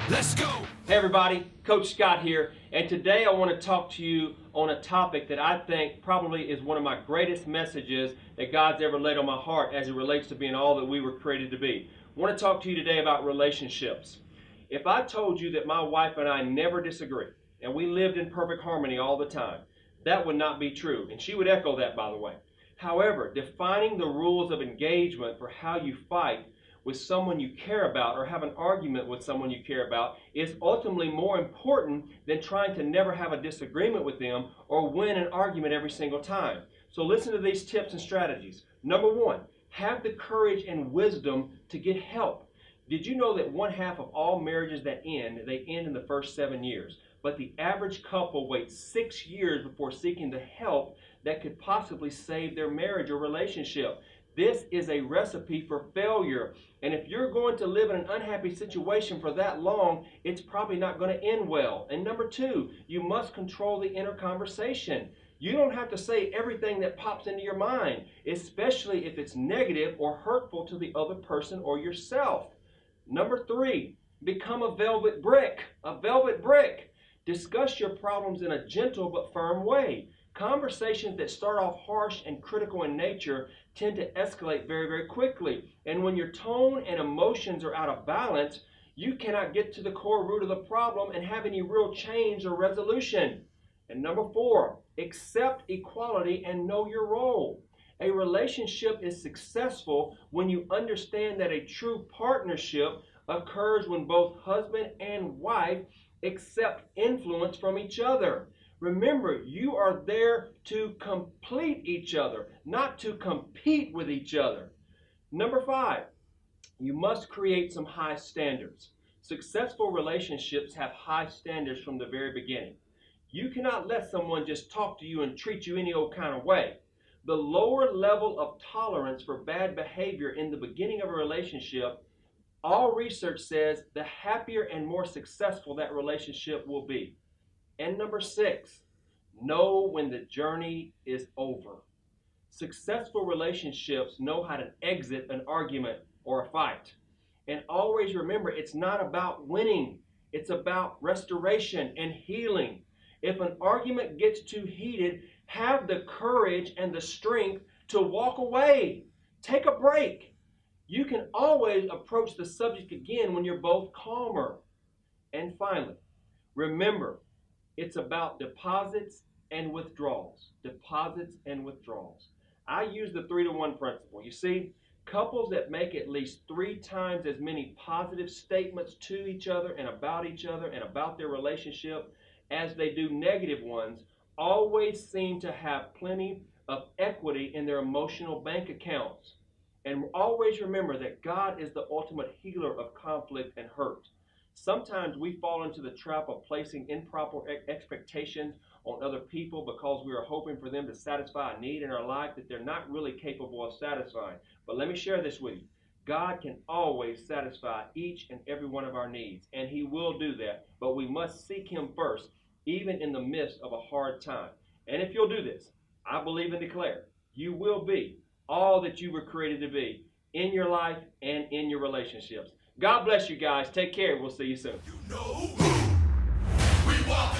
Let's go! Hey everybody, Coach Scott here, and today I want to talk to you on a topic that I think probably is one of my greatest messages that God's ever laid on my heart as it relates to being all that we were created to be. I want to talk to you today about relationships. If I told you that my wife and I never disagree, and we lived in perfect harmony all the time, that would not be true, and she would echo that, by the way. However, defining the rules of engagement for how you fight with someone you care about or have an argument with someone you care about is ultimately more important than trying to never have a disagreement with them or win an argument every single time. So listen to these tips and strategies. Number one, have the courage and wisdom to get help. Did you know that 1/2 of all marriages that end, they end in the first 7 years? But the average couple waits 6 years before seeking the help that could possibly save their marriage or relationship. This is a recipe for failure. And if you're going to live in an unhappy situation for that long, it's probably not going to end well. And number two, you must control the inner conversation. You don't have to say everything that pops into your mind, especially if it's negative or hurtful to the other person or yourself. Number three, become a velvet brick. A velvet brick. Discuss your problems in a gentle but firm way. Conversations that start off harsh and critical in nature tend to escalate very, very quickly. And when your tone and emotions are out of balance, you cannot get to the core root of the problem and have any real change or resolution. And number four, accept equality and know your role. A relationship is successful when you understand that a true partnership occurs when both husband and wife accept influence from each other. Remember, you are there to complete each other, not to compete with each other. Number five, you must create some high standards. Successful relationships have high standards from the very beginning. You cannot let someone just talk to you and treat you any old kind of way. The lower level of tolerance for bad behavior in the beginning of a relationship, all research says the happier and more successful that relationship will be. And number six, know when the journey is over. Successful relationships know how to exit an argument or a fight. And always remember, it's not about winning. It's about restoration and healing. If an argument gets too heated, have the courage and the strength to walk away. Take a break. You can always approach the subject again when you're both calmer. And finally, remember, it's about deposits and withdrawals. Deposits and withdrawals. I use the 3-to-1 principle. You see, couples that make at least 3 times as many positive statements to each other and about their relationship as they do negative ones always seem to have plenty of equity in their emotional bank accounts. And always remember that God is the ultimate healer of conflict and hurt. Sometimes we fall into the trap of placing improper expectations on other people because we are hoping for them to satisfy a need in our life that they're not really capable of satisfying. But let me share this with you. God can always satisfy each and every one of our needs, and He will do that. But we must seek Him first, even in the midst of a hard time. And if you'll do this, I believe and declare, you will be all that you were created to be in your life and in your relationships. God bless you guys. Take care. We'll see you soon. You know who we walk